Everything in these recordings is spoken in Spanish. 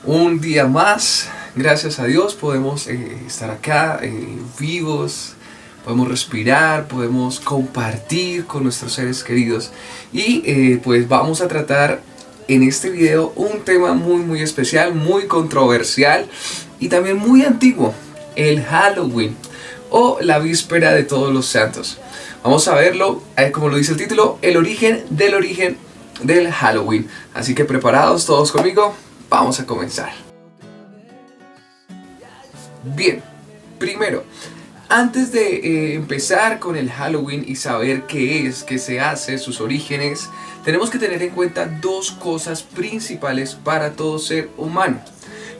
Un día más, gracias a Dios, podemos estar acá vivos, podemos respirar, podemos compartir con nuestros seres queridos. Y pues vamos a tratar en este video un tema muy especial, muy controversial y también muy antiguo, el Halloween o la víspera de todos los santos. Vamos a verlo, como lo dice el título, el origen del Halloween. Así que preparados todos conmigo, vamos a comenzar. Bien, primero, antes de empezar con el Halloween y saber qué es, qué se hace, sus orígenes, tenemos que tener en cuenta dos cosas principales para todo ser humano.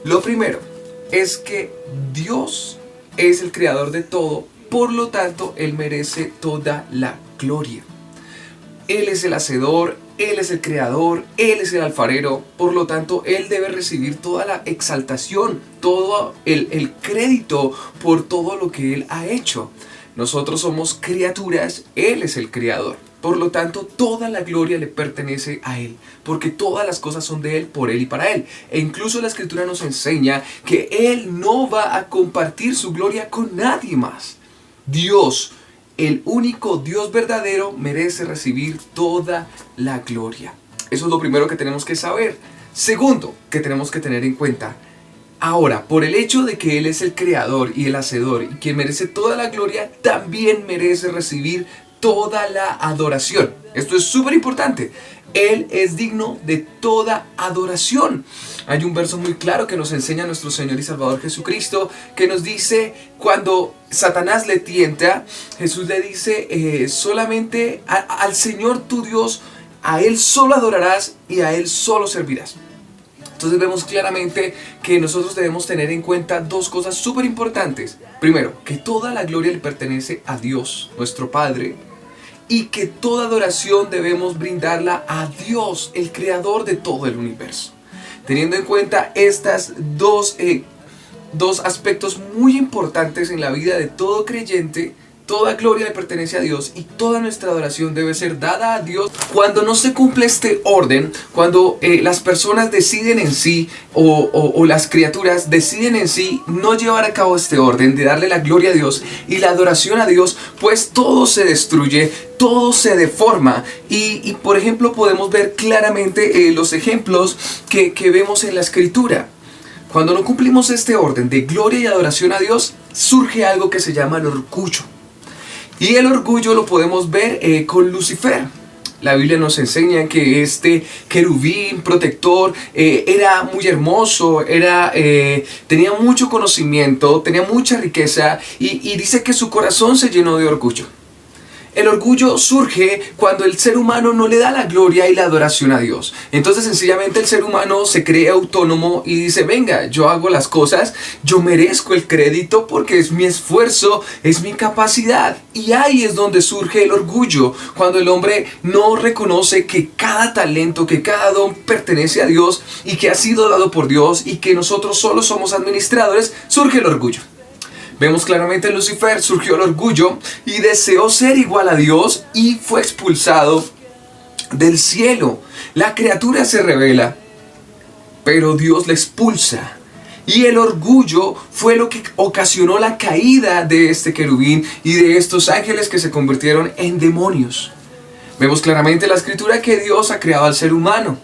Lo primero es que Dios es el creador de todo, por lo tanto, Él merece toda la gloria. Él es el hacedor, Él es el creador, Él es el alfarero, por lo tanto, Él debe recibir toda la exaltación, todo el crédito por todo lo que Él ha hecho. Nosotros somos criaturas, Él es el creador. Por lo tanto, toda la gloria le pertenece a Él, porque todas las cosas son de Él, por Él y para Él. E incluso la Escritura nos enseña que Él no va a compartir su gloria con nadie más. Dios, el único Dios verdadero, merece recibir toda la gloria. Eso es lo primero que tenemos que saber. Segundo, que tenemos que tener en cuenta. Ahora, por el hecho de que Él es el creador y el hacedor y quien merece toda la gloria, también merece recibir toda la adoración. Esto es súper importante. Él es digno de toda adoración. Hay un verso muy claro que nos enseña nuestro Señor y Salvador Jesucristo, que nos dice, cuando Satanás le tienta, Jesús le dice, solamente al Señor tu Dios, a Él solo adorarás y a Él solo servirás. Entonces vemos claramente que nosotros debemos tener en cuenta dos cosas súper importantes. Primero, que toda la gloria le pertenece a Dios, nuestro Padre, y que toda adoración debemos brindarla a Dios, el creador de todo el universo. Teniendo en cuenta estas dos aspectos muy importantes en la vida de todo creyente, toda gloria le pertenece a Dios y toda nuestra adoración debe ser dada a Dios. Cuando no se cumple este orden, cuando las personas deciden en sí o las criaturas deciden en sí no llevar a cabo este orden de darle la gloria a Dios y la adoración a Dios, pues todo se destruye, todo se deforma y por ejemplo podemos ver claramente los ejemplos que vemos en la Escritura. Cuando no cumplimos este orden de gloria y adoración a Dios, surge algo que se llama el orgullo. Y el orgullo lo podemos ver con Lucifer. La Biblia nos enseña que este querubín protector era muy hermoso, tenía mucho conocimiento, tenía mucha riqueza y dice que su corazón se llenó de orgullo. El orgullo surge cuando el ser humano no le da la gloria y la adoración a Dios. Entonces sencillamente el ser humano se cree autónomo y dice, venga, yo hago las cosas, yo merezco el crédito porque es mi esfuerzo, es mi capacidad. Y ahí es donde surge el orgullo, cuando el hombre no reconoce que cada talento, que cada don pertenece a Dios y que ha sido dado por Dios y que nosotros solo somos administradores, surge el orgullo. Vemos claramente en Lucifer, surgió el orgullo y deseó ser igual a Dios y fue expulsado del cielo. La criatura se rebela, pero Dios la expulsa. Y el orgullo fue lo que ocasionó la caída de este querubín y de estos ángeles que se convirtieron en demonios. Vemos claramente en la Escritura que Dios ha creado al ser humano.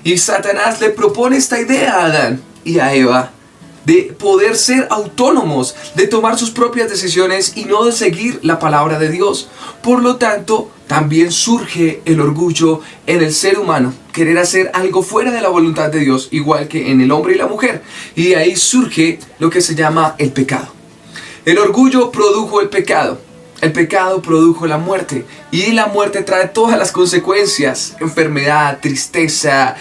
Y Satanás le propone esta idea a Adán y a Eva, de poder ser autónomos, de tomar sus propias decisiones y no de seguir la palabra de Dios. Por lo tanto, también surge el orgullo en el ser humano, querer hacer algo fuera de la voluntad de Dios, igual que en el hombre y la mujer. Y ahí surge lo que se llama el pecado. El orgullo produjo el pecado produjo la muerte, y la muerte trae todas las consecuencias: enfermedad, tristeza,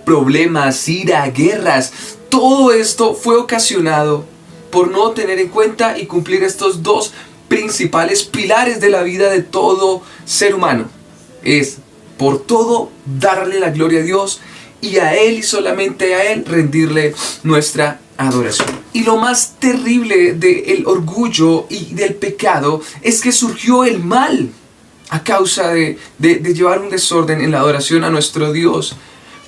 problemas, ira, guerras. Todo esto fue ocasionado por no tener en cuenta y cumplir estos dos principales pilares de la vida de todo ser humano. Es por todo darle la gloria a Dios y a Él y solamente a Él rendirle nuestra adoración. Y lo más terrible del orgullo y del pecado es que surgió el mal a causa de llevar un desorden en la adoración a nuestro Dios.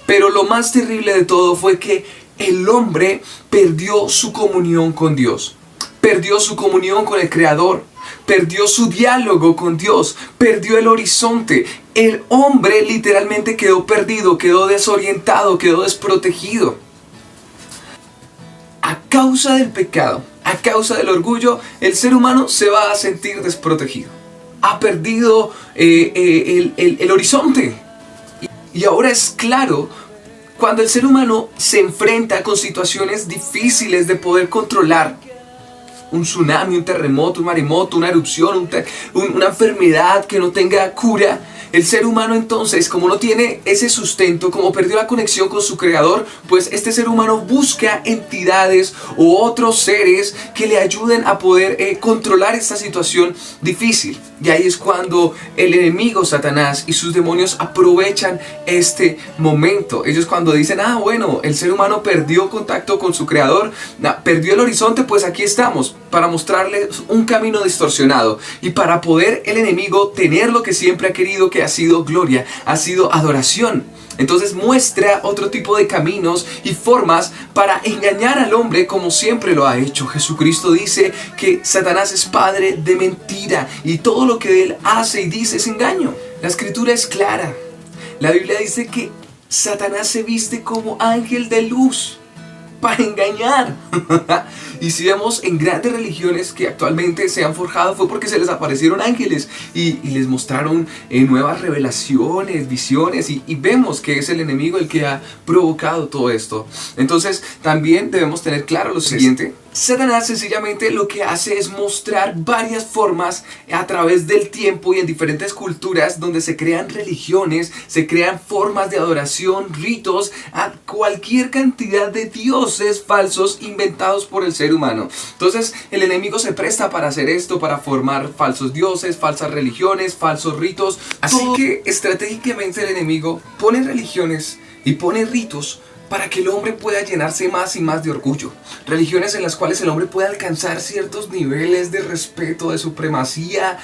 Pero lo más terrible de todo fue que el hombre perdió su comunión con Dios, perdió su comunión con el Creador, perdió su diálogo con Dios, perdió el horizonte. El hombre literalmente quedó perdido, quedó desorientado, quedó desprotegido. A causa del pecado, a causa del orgullo, el ser humano se va a sentir desprotegido. Ha perdido el horizonte. Y ahora es claro, cuando el ser humano se enfrenta con situaciones difíciles de poder controlar, un tsunami, un terremoto, un maremoto, una erupción, una enfermedad que no tenga cura, el ser humano entonces, como no tiene ese sustento, como perdió la conexión con su creador, pues este ser humano busca entidades o otros seres que le ayuden a poder controlar esta situación difícil. Y ahí es cuando el enemigo Satanás y sus demonios aprovechan este momento. Ellos cuando dicen, bueno, el ser humano perdió contacto con su creador, perdió el horizonte, pues aquí estamos para mostrarles un camino distorsionado y para poder el enemigo tener lo que siempre ha querido, que ha sido gloria, ha sido adoración. Entonces muestra otro tipo de caminos y formas para engañar al hombre como siempre lo ha hecho. Jesucristo dice que Satanás es padre de mentira y todo lo que él hace y dice es engaño. La escritura es clara. La Biblia dice que Satanás se viste como ángel de luz para engañar. Y si vemos en grandes religiones que actualmente se han forjado, fue porque se les aparecieron ángeles y les mostraron nuevas revelaciones, visiones, y vemos que es el enemigo el que ha provocado todo esto. Entonces también debemos tener claro lo siguiente: Satanás sencillamente lo que hace es mostrar varias formas a través del tiempo y en diferentes culturas donde se crean religiones, se crean formas de adoración, ritos, a cualquier cantidad de dioses falsos inventados por el ser humano. Entonces el enemigo se presta para hacer esto, para formar falsos dioses, falsas religiones, falsos ritos. Así que estratégicamente el enemigo pone religiones y pone ritos para que el hombre pueda llenarse más y más de orgullo. Religiones en las cuales el hombre pueda alcanzar ciertos niveles de respeto, de supremacía,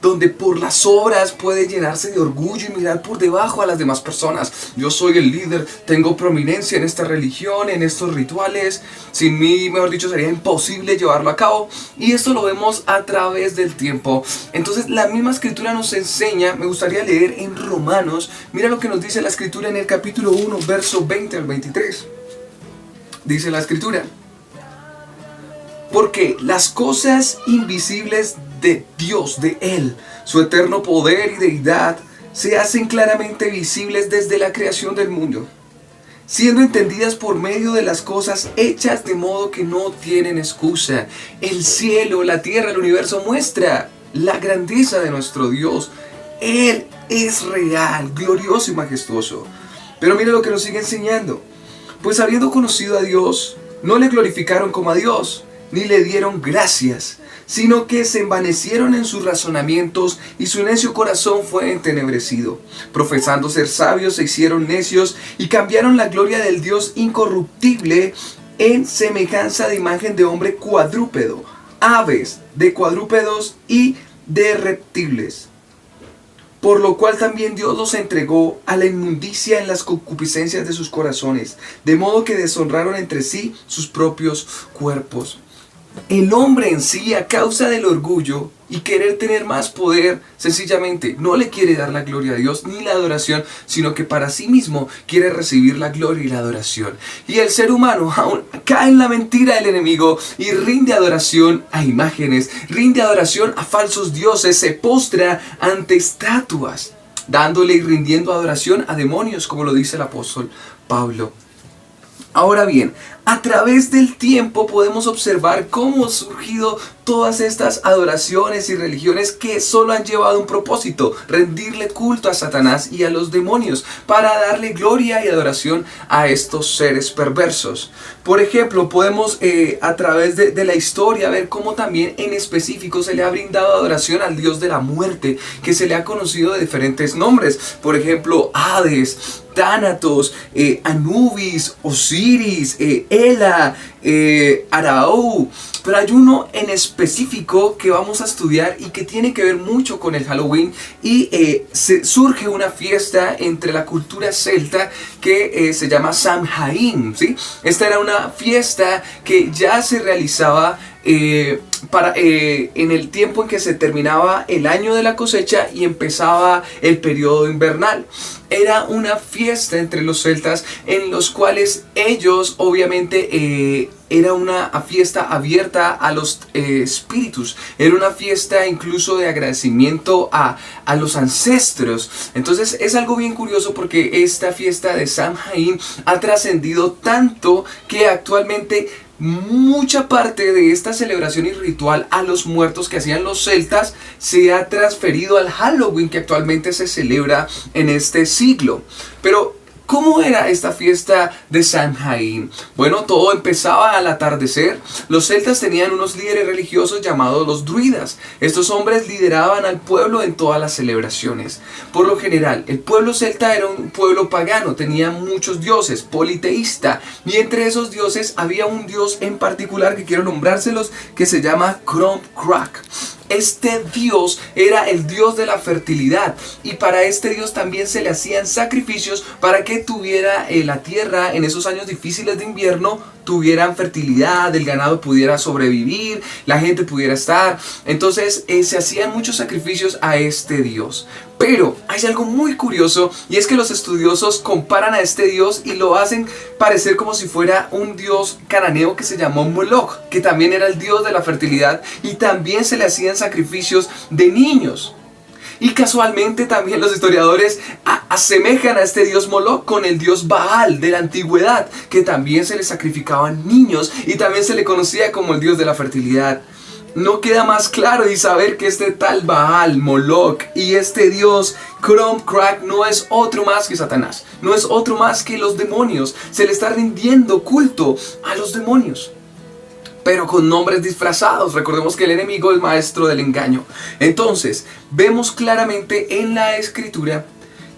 donde por las obras puede llenarse de orgullo y mirar por debajo a las demás personas. Yo soy el líder, tengo prominencia en esta religión, en estos rituales. Sin mí, mejor dicho, sería imposible llevarlo a cabo. Y esto lo vemos a través del tiempo. Entonces la misma escritura nos enseña, me gustaría leer en Romanos, mira lo que nos dice la escritura en el capítulo 1, verso 20 al 23. Dice la escritura: porque las cosas invisibles de Dios, de Él, su eterno poder y deidad, se hacen claramente visibles desde la creación del mundo, siendo entendidas por medio de las cosas hechas, de modo que no tienen excusa. El cielo, la tierra, el universo muestra la grandeza de nuestro Dios. Él es real, glorioso y majestuoso. Pero mira lo que nos sigue enseñando: pues habiendo conocido a Dios, no le glorificaron como a Dios, ni le dieron gracias, sino que se envanecieron en sus razonamientos y su necio corazón fue entenebrecido. Profesando ser sabios, se hicieron necios y cambiaron la gloria del Dios incorruptible en semejanza de imagen de hombre cuadrúpedo, aves, de cuadrúpedos y de reptiles. Por lo cual también Dios los entregó a la inmundicia en las concupiscencias de sus corazones, de modo que deshonraron entre sí sus propios cuerpos. El hombre en sí, a causa del orgullo y querer tener más poder, sencillamente no le quiere dar la gloria a Dios ni la adoración, sino que para sí mismo quiere recibir la gloria y la adoración. Y el ser humano aún cae en la mentira del enemigo y rinde adoración a imágenes, rinde adoración a falsos dioses, se postra ante estatuas, dándole y rindiendo adoración a demonios, como lo dice el apóstol Pablo. Ahora bien, a través del tiempo podemos observar cómo han surgido todas estas adoraciones y religiones que solo han llevado un propósito: rendirle culto a Satanás y a los demonios, para darle gloria y adoración a estos seres perversos. Por ejemplo, podemos a través de la historia ver cómo también en específico se le ha brindado adoración al dios de la muerte, que se le ha conocido de diferentes nombres. Por ejemplo, Hades, Thanatos, Anubis, Osiris, Ela, Araú. Pero hay uno en específico que vamos a estudiar y que tiene que ver mucho con el Halloween, y surge una fiesta entre la cultura celta que se llama Samhain, ¿sí? Esta era una fiesta que ya se realizaba en el tiempo en que se terminaba el año de la cosecha y empezaba el periodo invernal. Era una fiesta entre los celtas en los cuales ellos obviamente era una fiesta abierta a los espíritus. Era una fiesta incluso de agradecimiento a los ancestros. Entonces es algo bien curioso porque esta fiesta de Samhain ha trascendido tanto que actualmente mucha parte de esta celebración y ritual a los muertos que hacían los celtas se ha transferido al Halloween que actualmente se celebra en este siglo. Pero ¿cómo era esta fiesta de Samhain? Bueno, todo empezaba al atardecer. Los celtas tenían unos líderes religiosos llamados los druidas. Estos hombres lideraban al pueblo en todas las celebraciones. Por lo general, el pueblo celta era un pueblo pagano, tenía muchos dioses, politeísta, y entre esos dioses había un dios en particular que quiero nombrárselos, que se llama Crom-Crack. Este dios era el dios de la fertilidad, y para este dios también se le hacían sacrificios para que tuviera la tierra en esos años difíciles de invierno, tuvieran fertilidad, el ganado pudiera sobrevivir, la gente pudiera estar. Entonces se hacían muchos sacrificios a este dios. Pero hay algo muy curioso, y es que los estudiosos comparan a este dios y lo hacen parecer como si fuera un dios cananeo que se llamó Moloch, que también era el dios de la fertilidad, y también se le hacían sacrificios de niños. Y casualmente también los historiadores asemejan a este dios Moloch con el dios Baal de la antigüedad, que también se le sacrificaban niños y también se le conocía como el dios de la fertilidad. No queda más claro y saber que este tal Baal, Moloch, y este dios Crom-Crack no es otro más que Satanás, no es otro más que los demonios. Se le está rindiendo culto a los demonios, pero con nombres disfrazados. Recordemos que el enemigo es maestro del engaño. Entonces, vemos claramente en la escritura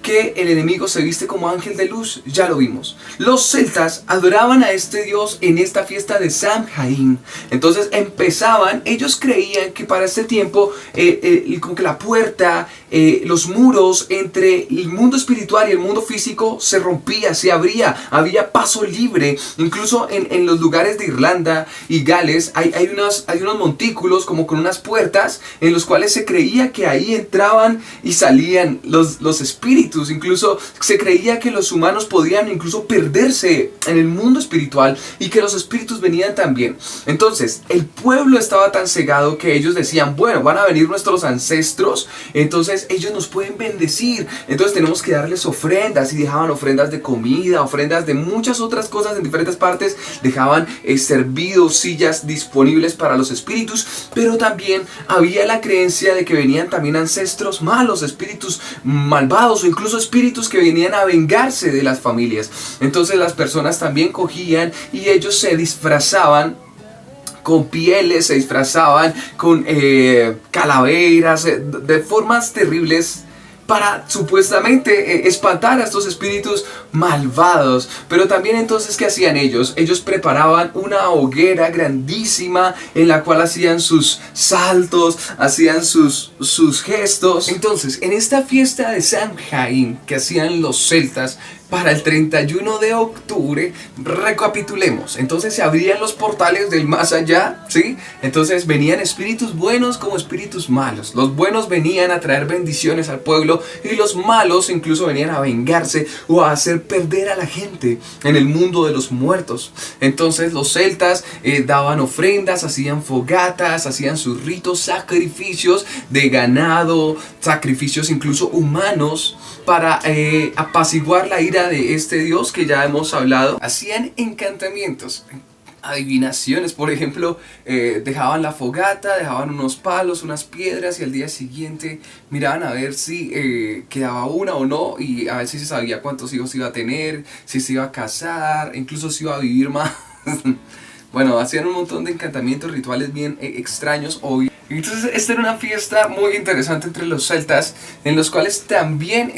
que el enemigo se viste como ángel de luz, ya lo vimos. Los celtas adoraban a este dios en esta fiesta de Samhain. Entonces ellos creían que para este tiempo como que la puerta, los muros entre el mundo espiritual y el mundo físico se rompía, se abría, había paso libre. Incluso en los lugares de Irlanda y Gales hay unos montículos como con unas puertas en los cuales se creía que ahí entraban y salían los espíritus. Incluso se creía que los humanos podían incluso perderse en el mundo espiritual y que los espíritus venían también. Entonces el pueblo estaba tan cegado que ellos decían, bueno, van a venir nuestros ancestros, entonces ellos nos pueden bendecir, entonces tenemos que darles ofrendas, y dejaban ofrendas de comida, ofrendas de muchas otras cosas en diferentes partes, dejaban servidos, sillas disponibles para los espíritus, pero también había la creencia de que venían también ancestros malos, espíritus malvados o incluso espíritus que venían a vengarse de las familias. Entonces las personas también cogían y ellos se disfrazaban con pieles, se disfrazaban con calaveras, de formas terribles, para supuestamente espantar a estos espíritus malvados. Pero también entonces, ¿qué hacían ellos? Ellos preparaban una hoguera grandísima en la cual hacían sus saltos, hacían sus gestos. Entonces, en esta fiesta de Samhain que hacían los celtas para el 31 de octubre, recapitulemos. Entonces se abrían los portales del más allá, ¿sí? Entonces venían espíritus buenos como espíritus malos. Los buenos venían a traer bendiciones al pueblo y los malos incluso venían a vengarse o a hacer perder a la gente en el mundo de los muertos. Entonces los celtas daban ofrendas, hacían fogatas, hacían sus ritos, sacrificios de ganado, sacrificios incluso humanos para apaciguar la ira de este dios que ya hemos hablado. Hacían encantamientos, adivinaciones, por ejemplo, dejaban la fogata, dejaban unos palos, unas piedras, y al día siguiente miraban a ver si quedaba una o no, y a ver si se sabía cuántos hijos iba a tener, si se iba a casar, incluso si iba a vivir más. Bueno, hacían un montón de encantamientos, rituales bien extraños. Hoy Entonces esta era una fiesta muy interesante entre los celtas, en los cuales también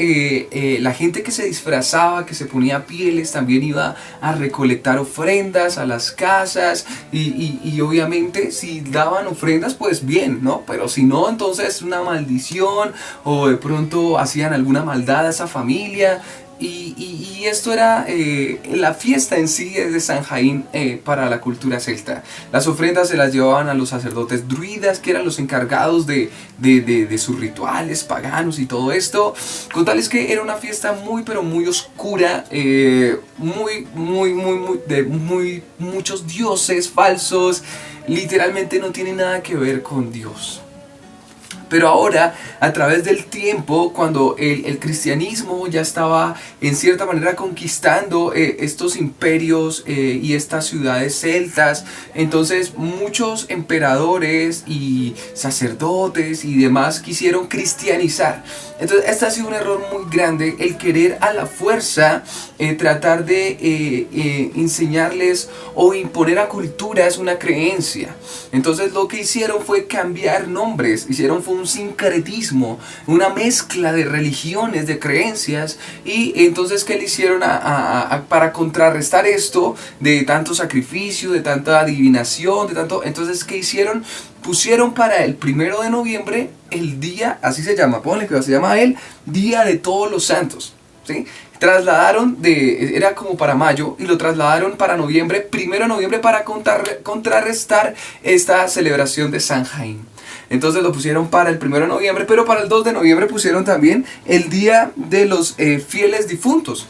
la gente que se disfrazaba, que se ponía pieles, también iba a recolectar ofrendas a las casas y obviamente si daban ofrendas pues bien, ¿no? Pero si no, entonces una maldición o de pronto hacían alguna maldad a esa familia. Y esto era la fiesta en sí de San Jaín para la cultura celta. Las ofrendas se las llevaban a los sacerdotes druidas, que eran los encargados de sus rituales paganos y todo esto. Con tal es que era una fiesta muy, pero muy oscura, de muchos dioses falsos. Literalmente no tiene nada que ver con Dios. Pero ahora, a través del tiempo, cuando el cristianismo ya estaba en cierta manera conquistando estos imperios y estas ciudades celtas, entonces muchos emperadores y sacerdotes y demás quisieron cristianizar. Entonces este ha sido un error muy grande, el querer a la fuerza tratar de enseñarles o imponer a culturas una creencia. Entonces lo que hicieron fue cambiar nombres, fue un sincretismo, una mezcla de religiones, de creencias. Y entonces ¿qué le hicieron para contrarrestar esto de tanto sacrificio, de tanta adivinación, de tanto? Entonces ¿qué hicieron? Pusieron para el 1 de noviembre el día, así se llama, ponle que se llama el Día de Todos los Santos, ¿sí? Trasladaron era como para mayo y lo trasladaron para noviembre, 1 de noviembre, para contrarrestar esta celebración de San Jaín. Entonces lo pusieron para el 1 de noviembre, pero para el 2 de noviembre pusieron también el Día de los Fieles Difuntos.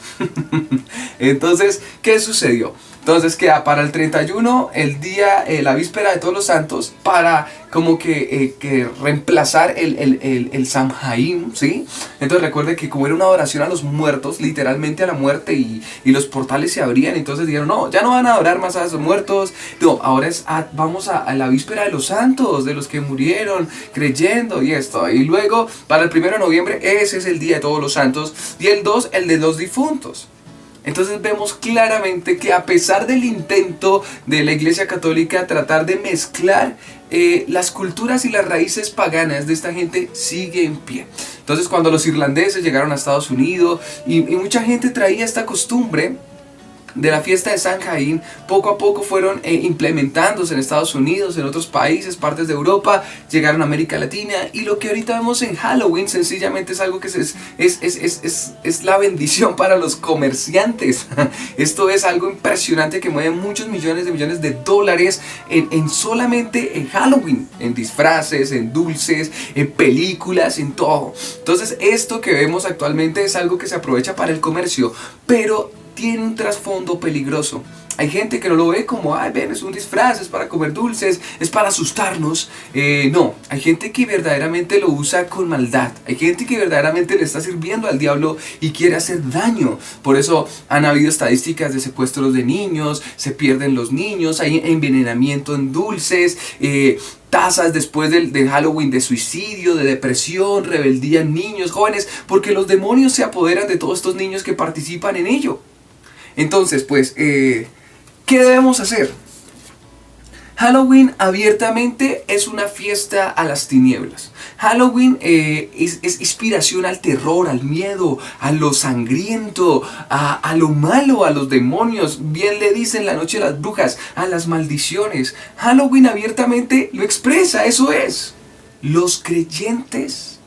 Entonces, ¿qué sucedió? Entonces queda para el 31 el día, la víspera de Todos los Santos, para como que reemplazar el Samhain, ¿sí? Entonces recuerde que como era una adoración a los muertos, literalmente a la muerte, y los portales se abrían, entonces dijeron, no, ya no van a adorar más a esos muertos, no, ahora vamos a la víspera de los santos, de los que murieron creyendo y esto. Y luego para el 1 de noviembre ese es el Día de Todos los Santos, y el 2 el de los difuntos. Entonces vemos claramente que a pesar del intento de la Iglesia Católica tratar de mezclar las culturas y las raíces paganas de esta gente, sigue en pie. Entonces cuando los irlandeses llegaron a Estados Unidos y mucha gente traía esta costumbre de la fiesta de San Jaín, poco a poco fueron implementándose en Estados Unidos, en otros países, partes de Europa, llegaron a América Latina, y lo que ahorita vemos en Halloween sencillamente es algo que es la bendición para los comerciantes. Esto es algo impresionante que mueve muchos millones de dólares en solamente en Halloween, en disfraces, en dulces, en películas, en todo. Entonces esto que vemos actualmente es algo que se aprovecha para el comercio, pero tiene un trasfondo peligroso. Hay gente que no lo ve como, ay, ven, es un disfraz, es para comer dulces, es para asustarnos. No, hay gente que verdaderamente lo usa con maldad. Hay gente que verdaderamente le está sirviendo al diablo y quiere hacer daño. Por eso han habido estadísticas de secuestros de niños, se pierden los niños, hay envenenamiento en dulces, tasas después de Halloween de suicidio, de depresión, rebeldía en niños, jóvenes, porque los demonios se apoderan de todos estos niños que participan en ello. Entonces, pues, ¿qué debemos hacer? Halloween abiertamente es una fiesta a las tinieblas. Halloween es inspiración al terror, al miedo, a lo sangriento, a lo malo, a los demonios. Bien le dicen la noche de las brujas, a las maldiciones. Halloween abiertamente lo expresa, eso es. Los creyentes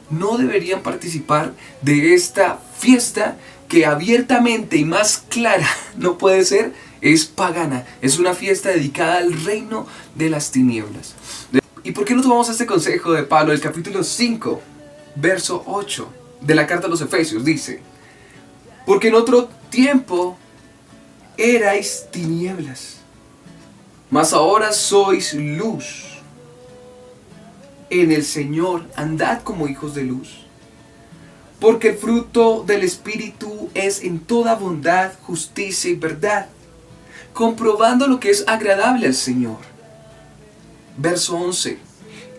no deberían participar de esta fiesta que abiertamente y más clara no puede ser, es pagana, es una fiesta dedicada al reino de las tinieblas. ¿Y por qué no tomamos este consejo de Pablo? El capítulo 5, verso 8 de la carta a los Efesios dice: porque en otro tiempo erais tinieblas, mas ahora sois luz en el Señor, andad como hijos de luz. Porque el fruto del Espíritu es en toda bondad, justicia y verdad, comprobando lo que es agradable al Señor. Verso 11.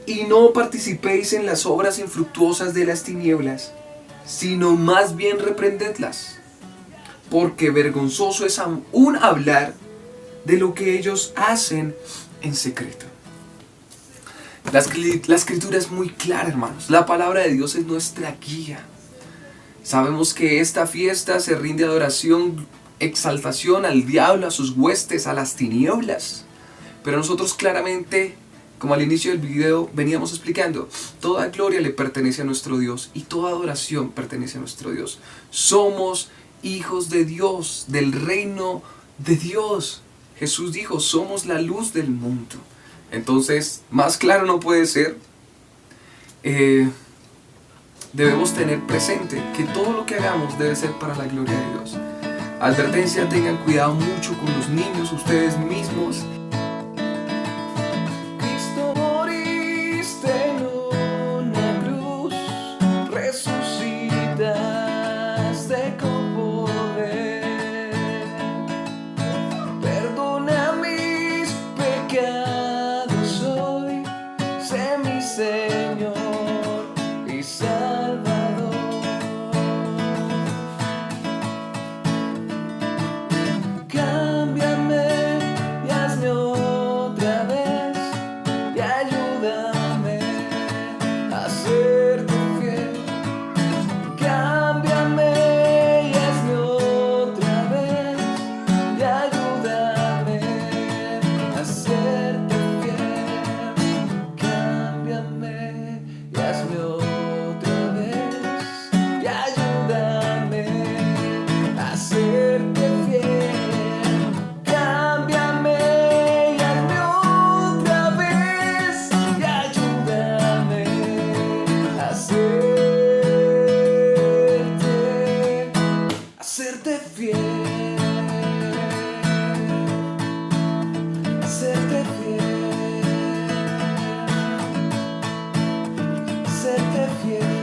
Y no participéis en las obras infructuosas de las tinieblas, sino más bien reprendedlas. Porque vergonzoso es aún hablar de lo que ellos hacen en secreto. La escritura es muy clara, hermanos. La palabra de Dios es nuestra guía. Sabemos que esta fiesta se rinde adoración, exaltación al diablo, a sus huestes, a las tinieblas. Pero nosotros claramente, como al inicio del video veníamos explicando, toda gloria le pertenece a nuestro Dios y toda adoración pertenece a nuestro Dios. Somos hijos de Dios, del reino de Dios. Jesús dijo, somos la luz del mundo. Entonces, más claro no puede ser. Debemos tener presente que todo lo que hagamos debe ser para la gloria de Dios. Advertencia, tengan cuidado mucho con los niños, ustedes mismos. Cristo moriste en una cruz, resucitaste con poder. Perdona mis pecados hoy, sé mi Señor y Salvador. Cámbiame y hazme otra vez y ayúdame a serte fiel. Cámbiame y hazme otra vez y ayúdame a serte fiel. Cámbiame y hazme otra vez y ayúdame a serte fiel. Cámbiame y hazme otra vez y ayúdame a serte fiel. Serte fiel. Serte fiel.